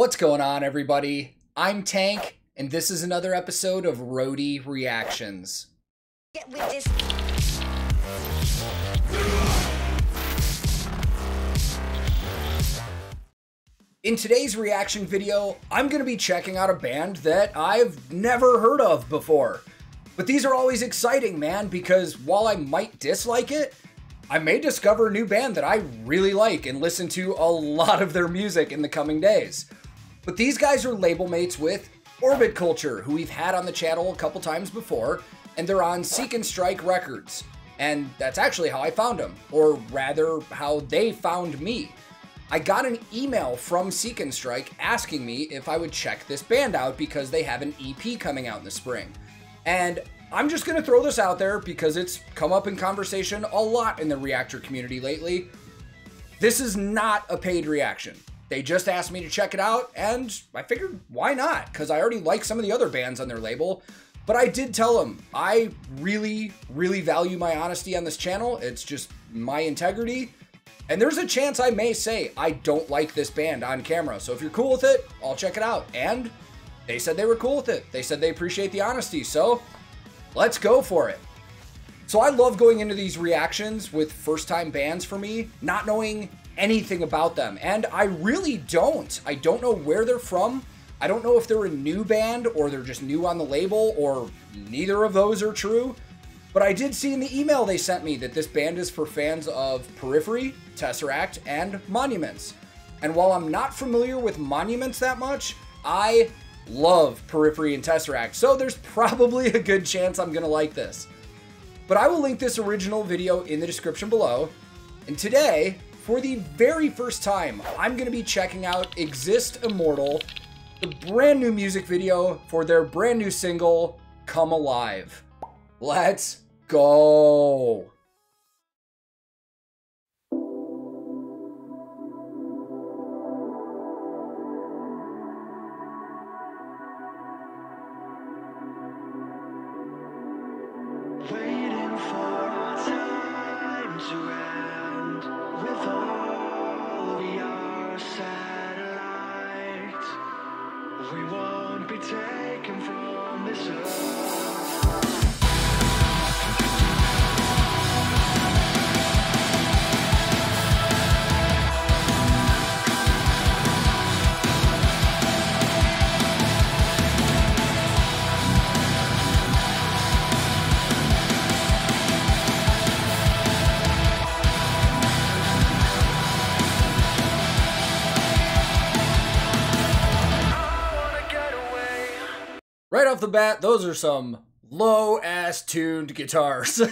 What's going on, everybody? I'm Tank, and this is another episode of Roadie Reactions. Get with this. In today's reaction video, I'm going to be checking out a band that I've never heard of before. But these are always exciting, man, because while I might dislike it, I may discover a new band that I really like and listen to a lot of their music in the coming days. But these guys are label mates with Orbit Culture, who we've had on the channel a couple times before, and they're on Seek and Strike Records. And that's actually how I found them, or rather, how they found me. I got an email from Seek and Strike asking me if I would check this band out because they have an EP coming out in the spring. And I'm just gonna throw this out there because it's come up in conversation a lot in the reactor community lately. This is not a paid reaction. They just asked me to check it out, and I figured, why not? Because I already like some of the other bands on their label. But I did tell them, I really, really value my honesty on this channel. It's just my integrity. And there's a chance I may say I don't like this band on camera. So if you're cool with it, I'll check it out. And they said they were cool with it. They said they appreciate the honesty. So let's go for it. So I love going into these reactions with first-time bands for me, not knowing anything about them. And I really don't. I don't know where they're from. I don't know if they're a new band or they're just new on the label, or neither of those are true. But I did see in the email they sent me that this band is for fans of Periphery, Tesseract, and Monuments. And while I'm not familiar with Monuments that much, I love Periphery and Tesseract, so there's probably a good chance I'm gonna like this. But I will link this original video in the description below. And today, for the very first time, I'm gonna be checking out Exist Immortal, the brand new music video for their brand new single, Come Alive. Let's go. Waiting for our time to end. With all we are satellites, we won't be taken from this earth. Right off the bat, those are some low-ass tuned guitars.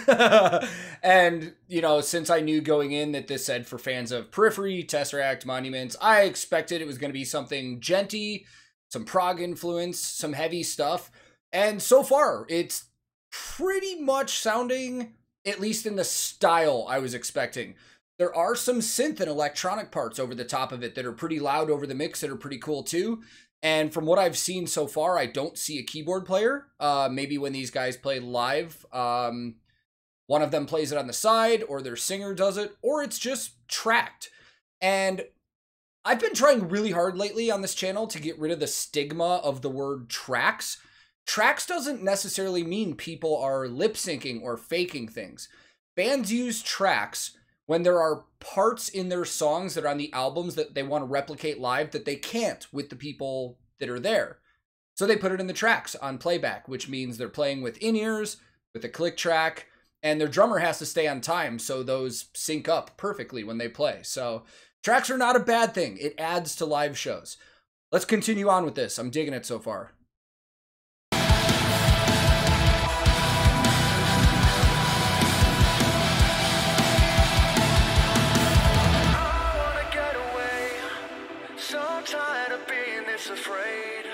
And, you know, since I knew going in that this said for fans of Periphery, Tesseract, Monuments, I expected it was going to be something genty, some prog influence, some heavy stuff. And so far, it's pretty much sounding, at least in the style I was expecting. There are some synth and electronic parts over the top of it that are pretty loud over the mix that are pretty cool too. And from what I've seen so far, I don't see a keyboard player. Maybe when these guys play live, one of them plays it on the side, or their singer does it, or it's just tracked. And I've been trying really hard lately on this channel to get rid of the stigma of the word tracks. Tracks doesn't necessarily mean people are lip syncing or faking things. Bands use tracks when there are parts in their songs that are on the albums that they want to replicate live that they can't with the people that are there. So they put it in the tracks on playback, which means they're playing with in-ears, with a click track, and their drummer has to stay on time so those sync up perfectly when they play. So tracks are not a bad thing. It adds to live shows. Let's continue on with this. I'm digging it so far. Afraid.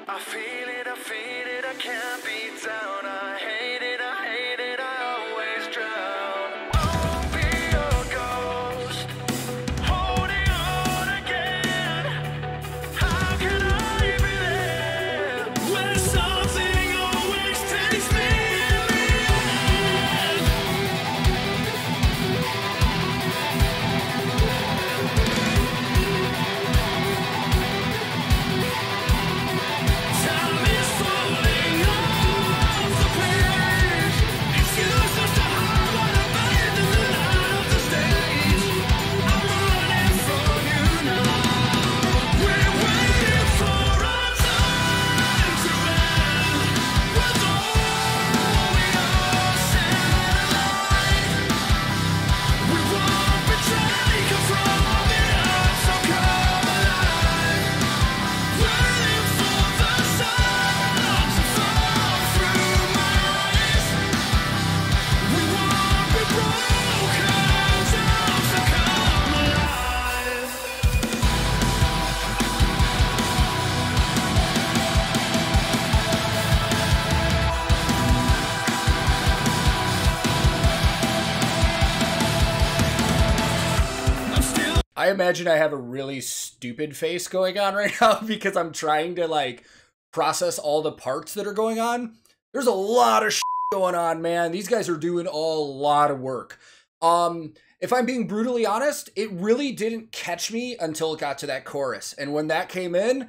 I feel it, I can't be down. I hate it, I always drown. I'll be your ghost, holding on again. How can I be there when something always takes me in the end? I imagine I have a really stupid face going on right now because I'm trying to like process all the parts that are going on. There's a lot of shit going on, man. These guys are doing a lot of work. If I'm being brutally honest, it really didn't catch me until it got to that chorus. And when that came in,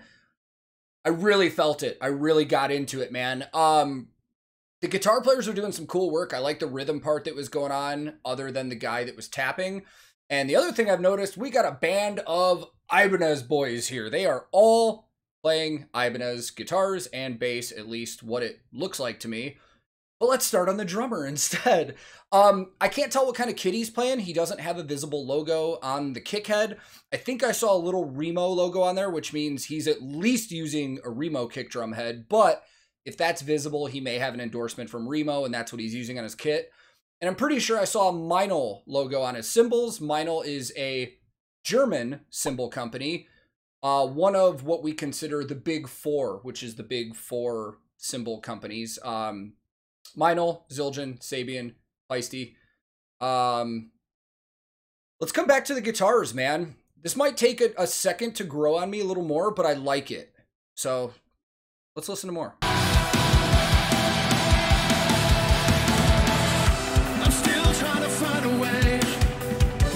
I really felt it. I really got into it, man. The guitar players are doing some cool work. I like the rhythm part that was going on other than the guy that was tapping. And the other thing I've noticed, we got a band of Ibanez boys here. They are all playing Ibanez guitars and bass, at least what it looks like to me. But let's start on the drummer instead. I can't tell what kind of kit he's playing. He doesn't have a visible logo on the kick head. I think I saw a little Remo logo on there, which means he's at least using a Remo kick drum head. But if that's visible, he may have an endorsement from Remo, and that's what he's using on his kit. And I'm pretty sure I saw a Meinl logo on his cymbals. Meinl is a German cymbal company, one of what we consider the big four, which is the big four cymbal companies. Meinl, Zildjian, Sabian, Feisty. Let's come back to the guitars, man. This might take a second to grow on me a little more, but I like it. So let's listen to more. I'm still trying to find a way,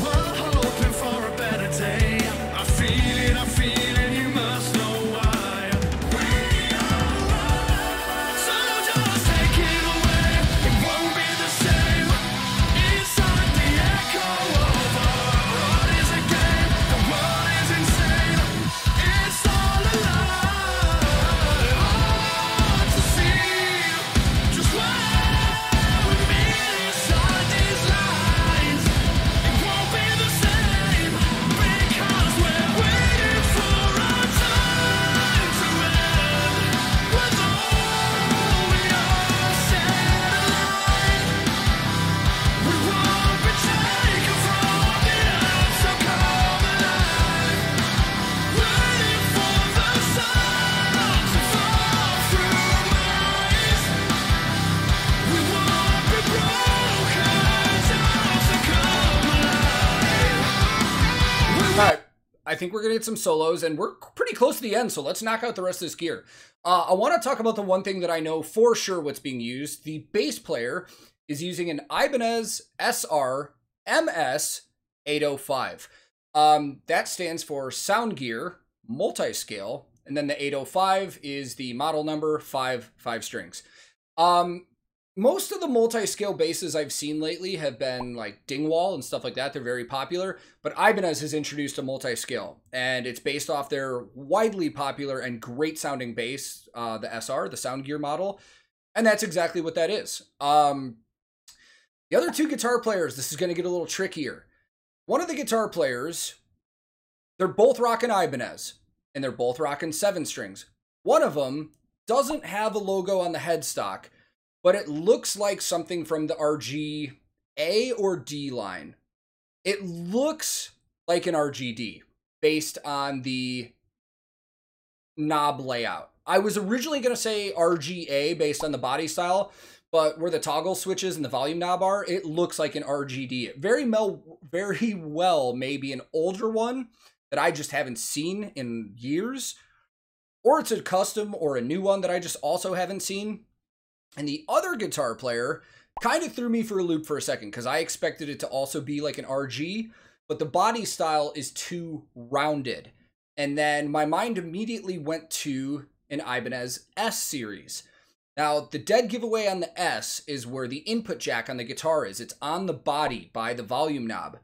while hoping for a better day. I feel it, you must know why. We are right. So just take it away, it won't be the same. Inside the echo of our heart is a game, the world is insane. It's all a lie. Hard to see just where we meet inside these lines. It won't be the same because we're waiting for our time to end. With all we are set alight, we won't be taken from the earth, so come alive. Waiting for the sun to fall through my eyes. We won't be broken down, so come alive. All right, I think we're going to get some solos, and we're pretty close to the end, so let's knock out the rest of this gear. I want to talk about the one thing that I know for sure what's being used. The bass player is using an Ibanez SR MS 805. That stands for Sound Gear Multiscale, and then the 805 is the model number, five strings. Most of the multi-scale basses I've seen lately have been like Dingwall and stuff like that. They're very popular, but Ibanez has introduced a multi-scale, and it's based off their widely popular and great sounding bass, the SR, the Sound Gear model, and that's exactly what that is. The other two guitar players, this is going to get a little trickier. One of the guitar players, they're both rocking Ibanez, and they're both rocking 7 strings. One of them doesn't have a logo on the headstock, but it looks like something from the RG A or D line. It looks like an RGD based on the knob layout. I was originally going to say RGA based on the body style, but where the toggle switches and the volume knob are, it looks like an RGD. It very well may be an older one that I just haven't seen in years, or it's a custom or a new one that I just also haven't seen. And the other guitar player kind of threw me for a loop for a second because I expected it to also be like an RG, but the body style is too rounded. And then my mind immediately went to an Ibanez S series. Now, the dead giveaway on the S is where the input jack on the guitar is. It's on the body by the volume knob.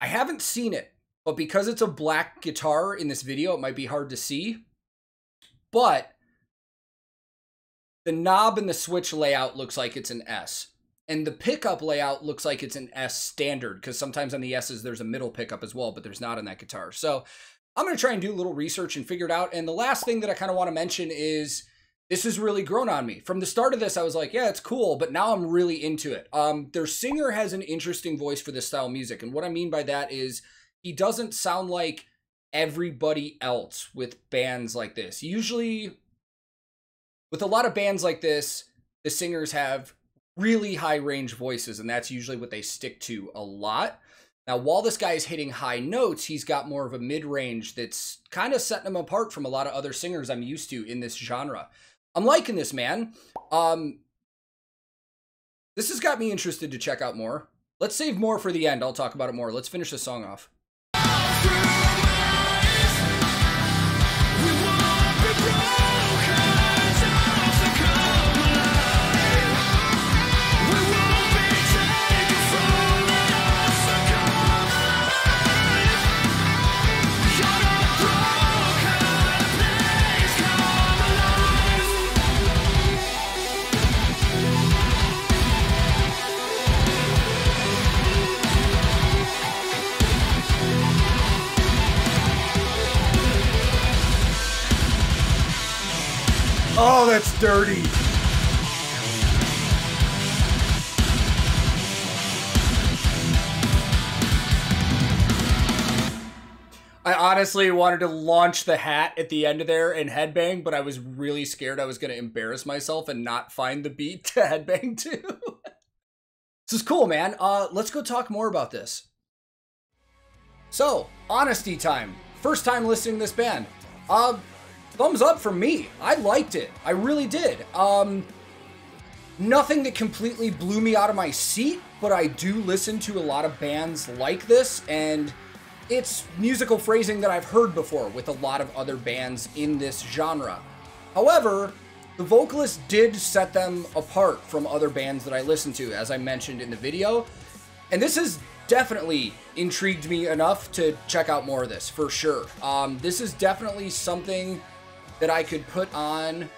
I haven't seen it, but because it's a black guitar in this video, it might be hard to see. But the knob and the switch layout looks like it's an S. And the pickup layout looks like it's an S standard, because sometimes on the S's there's a middle pickup as well, but there's not on that guitar. So I'm going to try and do a little research and figure it out. And the last thing that I kind of want to mention is this has really grown on me. From the start of this, I was like, yeah, it's cool, but now I'm really into it. Their singer has an interesting voice for this style of music. And what I mean by that is he doesn't sound like everybody else with bands like this. Usually, with a lot of bands like this, the singers have really high range voices, and that's usually what they stick to a lot. Now, while this guy is hitting high notes, he's got more of a mid-range that's kind of setting him apart from a lot of other singers I'm used to in this genre. I'm liking this, man. This has got me interested to check out more. Let's save more for the end. I'll talk about it more. Let's finish this song off. Oh, that's dirty. I honestly wanted to launch the hat at the end of there and headbang, but I was really scared I was going to embarrass myself and not find the beat to headbang to. This is cool, man. Let's go talk more about this. So, honesty time. First time listening to this band. Thumbs up from me. I liked it. I really did. Nothing that completely blew me out of my seat, but I do listen to a lot of bands like this, and it's musical phrasing that I've heard before with a lot of other bands in this genre. However, the vocalist did set them apart from other bands that I listen to, as I mentioned in the video, and this has definitely intrigued me enough to check out more of this, for sure. This is definitely something that I could put on,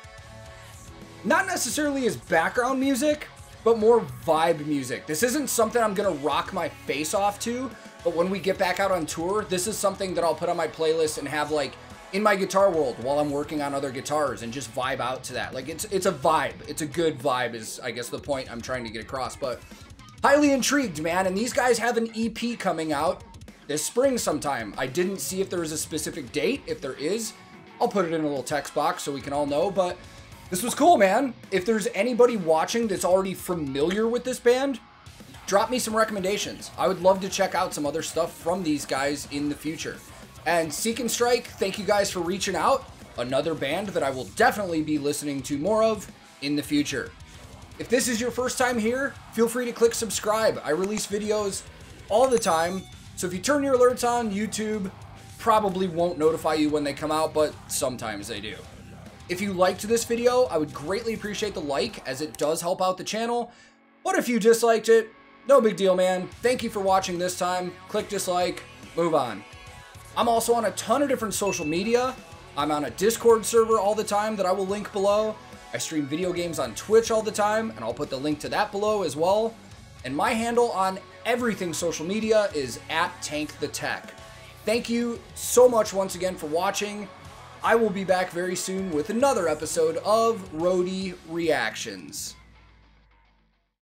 not necessarily as background music, but more vibe music. This isn't something I'm gonna rock my face off to, but when we get back out on tour, this is something that I'll put on my playlist and have like in my guitar world while I'm working on other guitars and just vibe out to that. Like it's a vibe. It's a good vibe is I guess the point I'm trying to get across, but highly intrigued, man. And these guys have an EP coming out this spring sometime. I didn't see if there was a specific date. If there is, I'll put it in a little text box so we can all know, but this was cool, man. If there's anybody watching that's already familiar with this band, drop me some recommendations. I would love to check out some other stuff from these guys in the future. And Seek and Strike, thank you guys for reaching out. Another band that I will definitely be listening to more of in the future. If this is your first time here, feel free to click subscribe. I release videos all the time, so if you turn your alerts on, YouTube probably won't notify you when they come out, but sometimes they do. If you liked this video, I would greatly appreciate the like, as it does help out the channel. But if you disliked it, no big deal, man. Thank you for watching this time. Click dislike, move on. I'm also on a ton of different social media. I'm on a Discord server all the time that I will link below. I stream video games on Twitch all the time, and I'll put the link to that below as well. And my handle on everything social media is @TankTheTech. Thank you so much once again for watching. I will be back very soon with another episode of Roadie Reactions.